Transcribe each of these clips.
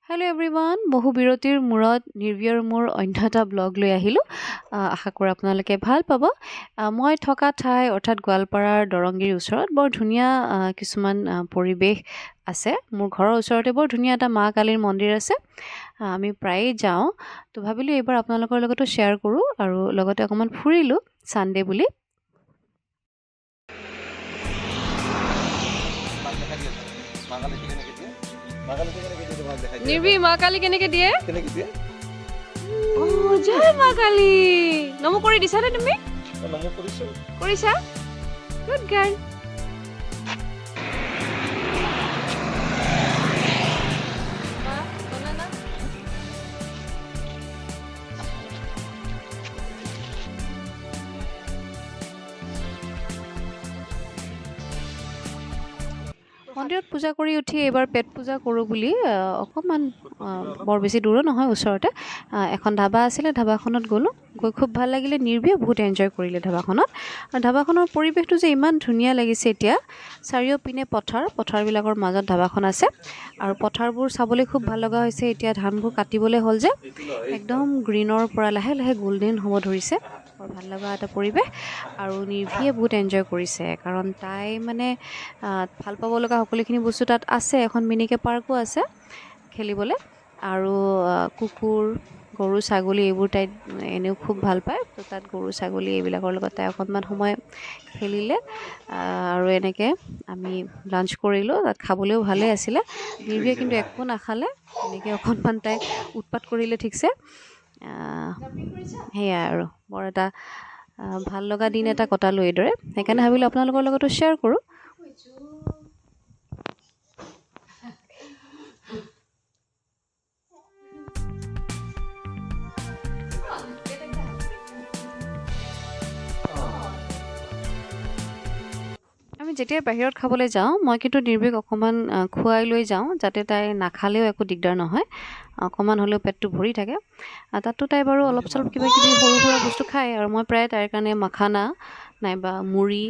Hello' everyone, বহু বিৰতিৰ মূৰত নিৰ্ভীয়ৰ মোৰ অন্য এটা ব্লগ লৈ আহিলোঁ। আশা কৰোঁ আপোনালোকে ভাল পাব। মই থকা ঠাই অৰ্থাৎ গোৱালপাৰাৰ দৰংগিৰিৰ ওচৰত বৰ ধুনীয়া কিছুমান পৰিৱেশ আছে। মোৰ ঘৰৰ ওচৰতে বৰ ধুনীয়া এটা মা কালীৰ মন্দিৰ আছে। আমি প্ৰায়েই যাওঁ, তো ভাবিলোঁ এইবাৰ আপোনালোকৰ লগতো শ্বেয়াৰ কৰোঁ আৰু লগতে অকণমান ফুৰিলোঁ ছানডে' বুলি। নিৰ্ভী মা কালী কেনেকে দিয়ে? জয় মা কালী। নমো কৰি দিছানে তুমি? কৰিছা? Good girl. মন্দিৰত পূজা কৰি উঠি এইবাৰ পেট পূজা কৰোঁ বুলি অকণমান বৰ বেছি দূৰো নহয়, ওচৰতে এখন ধাবা আছিলে। ধাবাখনত গ'লোঁ, গৈ খুব ভাল লাগিলে। নিৰ্ভীয়ে বহুত এনজয় কৰিলে ধাবাখনত। আৰু ধাবাখনৰ পৰিৱেশটো যে ইমান ধুনীয়া লাগিছে। এতিয়া চাৰিওপিনে পথাৰবিলাকৰ মাজত ধাবাখন আছে আৰু পথাৰবোৰ চাবলৈ খুব ভাল লগা হৈছে। এতিয়া ধানবোৰ কাটিবলৈ হ'ল যে একদম গ্ৰীণৰ পৰা লাহে লাহে গল্ডেন হ'ব ধৰিছে। বৰ ভাল লগা এটা পৰিৱেশ আৰু নিৰ্ভীয়ে বহুত এনজয় কৰিছে, কাৰণ তাই মানে ভাল পাব লগা সকলোখিনি বস্তু তাত আছে। এখন মিনিকে পাৰ্কো আছে খেলিবলৈ, আৰু কুকুৰ, গৰু, ছাগলী এইবোৰ তাই এনেও খুব ভাল পায়। তো তাত গৰু, ছাগলী এইবিলাকৰ লগত তাই অকণমান সময় খেলিলে আৰু এনেকৈ আমি লাঞ্চ কৰিলোঁ। তাত খাবলৈও ভালেই আছিলে। নিৰ্ভীয়ে কিন্তু একো নাখালে, এনেকৈ অকণমান তাই উৎপাত কৰিলে ঠিকছে। সেয়াই আৰু বৰ এটা ভাল লগা দিন এটা কটালোঁ এইদৰে। সেইকাৰণে ভাবিলোঁ আপোনালোকৰ লগতো শ্বেয়াৰ কৰোঁ। আমি যেতিয়াই বাহিৰত খাবলৈ যাওঁ, মই কিন্তু নিৰ্ভীক অকণমান খুৱাই লৈ যাওঁ, যাতে তাই নাখালেও একো দিগদাৰ নহয়, অকণমান হ'লেও পেটটো ভৰি থাকে। তাততো তাই বাৰু অলপ চলপ কিবা কিবি সৰু সুৰা বস্তু খায়, আৰু মই প্ৰায় তাইৰ কাৰণে মাখানা নাইবা মুড়ি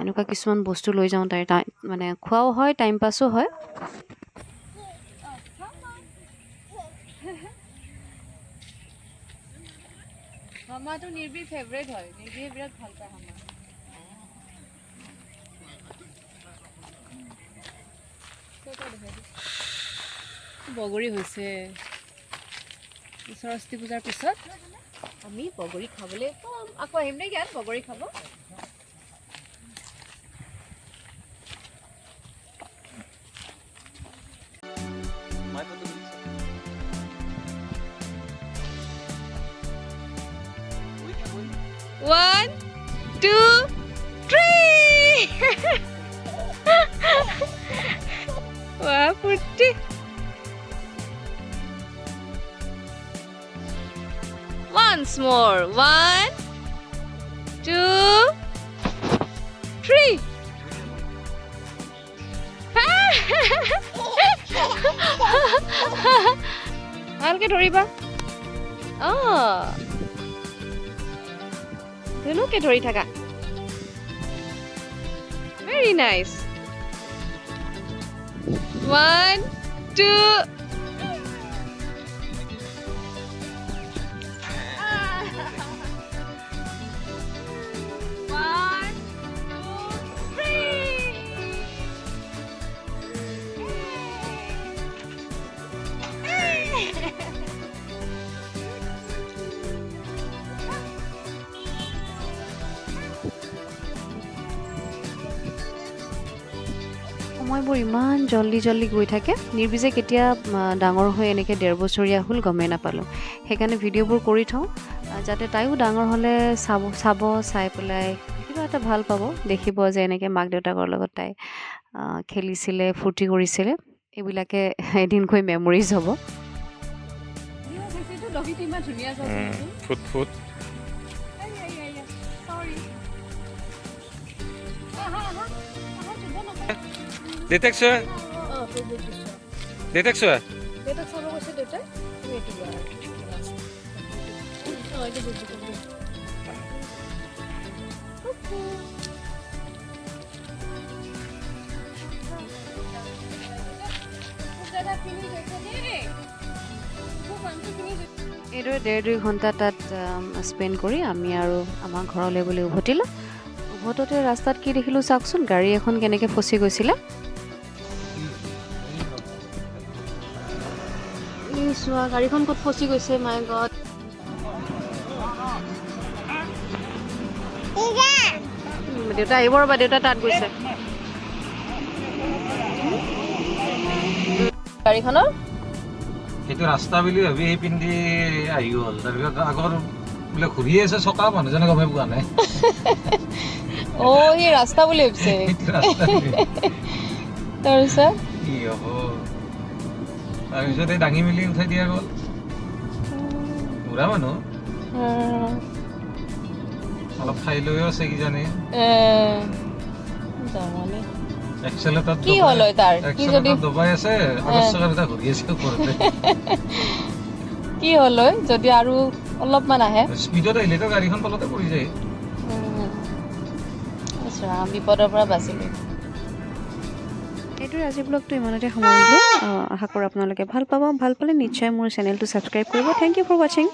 এনেকুৱা কিছুমান বস্তু লৈ যাওঁ। তাই মানে খোৱাও হয়, টাইম পাছো হয়। হামাটো নিৰ্ভীৰ ফেভৰেট হয়। নিৰ্ভীয়ে বিৰাট ভাল পায় হামা। বগৰী হৈছে। সৰস্বতী পূজাৰ পিছত আমি বগৰী খাবলৈ পাম। আকৌ আহিম নে ইয়াত বগৰী খাব? One, two, three. Wah, putih. Once more. One, two, three. ভালকে ধৰিবা। ধুনুকে ধৰি থাকা। Very nice. One, two. One, two, three. সময়বোৰ ইমান জল্দি গৈ থাকে। নিৰ্ভী যে কেতিয়া ডাঙৰ হৈ এনেকৈ 1.5 বছৰীয়া হ'ল গমেই নাপালোঁ। সেইকাৰণে ভিডিঅ'বোৰ কৰি থওঁ, যাতে তাইও ডাঙৰ হ'লে চাই পেলাই কিবা এটা ভাল পাব, দেখিব যে এনেকৈ মাক দেউতাকৰ লগত তাই খেলিছিলে, ফূৰ্তি কৰিছিলে। এইবিলাকে এদিন গৈ মেমৰিজ হ'ব। দেউতাক চোৱা, দেউতাক চোৱা। দেউতাক চাব গৈছে দেউতাই। এইদৰে 1.5-2 ঘণ্টা তাত স্পেণ্ড কৰি আমি আৰু আমাৰ ঘৰলৈ বুলি উভতিলোঁ। উভততে ৰাস্তাত কি দেখিলোঁ চাওকচোন, গাড়ী এখন কেনেকৈ ফচি গৈছিলে। চোৱা গাড়ীখন ক'ত ফচি গৈছে, মাই গড। দেউতা আহিব ৰ'বা, দেউতা তাত গৈছে। গাড়ীখনৰ সেইটো ৰাস্তা বুলি ভাবি সেই পিন্ধি আহি গ'ল। তাৰপিছত আগৰ বোলে ঘূৰি আছে চকা, মানুহজনে গমেই পোৱা নাই। সি ৰাস্তা বুলি ভাবিছে। সেইটো ৰাস্তা বুলি। তাৰপিছত কি হ'ব, তাৰপিছত এই দাঙি মেলি উঠাই দিয়া গ'ল। বুঢ়া মানুহ, অলপ খাই লৈও আছে কিজানি। এক্সেলেটত কি হ'ল তাৰ? দবাই আছে, আগৰ চকা দুটা ঘূৰি আছে ওপৰতে। কি হ'ল যদি আৰু অলপমান আহে? স্পীডত আহিলেতো গাড়ীখন তলতে পৰি যায়। বিপদৰ পৰা বাচিলোঁ। এইটোৰ আজি ব্লগটো ইমানতে সামৰিলোঁ। আশা কৰোঁ আপোনালোকে ভাল পাব। ভাল পালে নিশ্চয় মোৰ চেনেলটো ছাবস্ক্ৰাইব কৰিব। থেংক ইউ ফৰ ৱাচিং।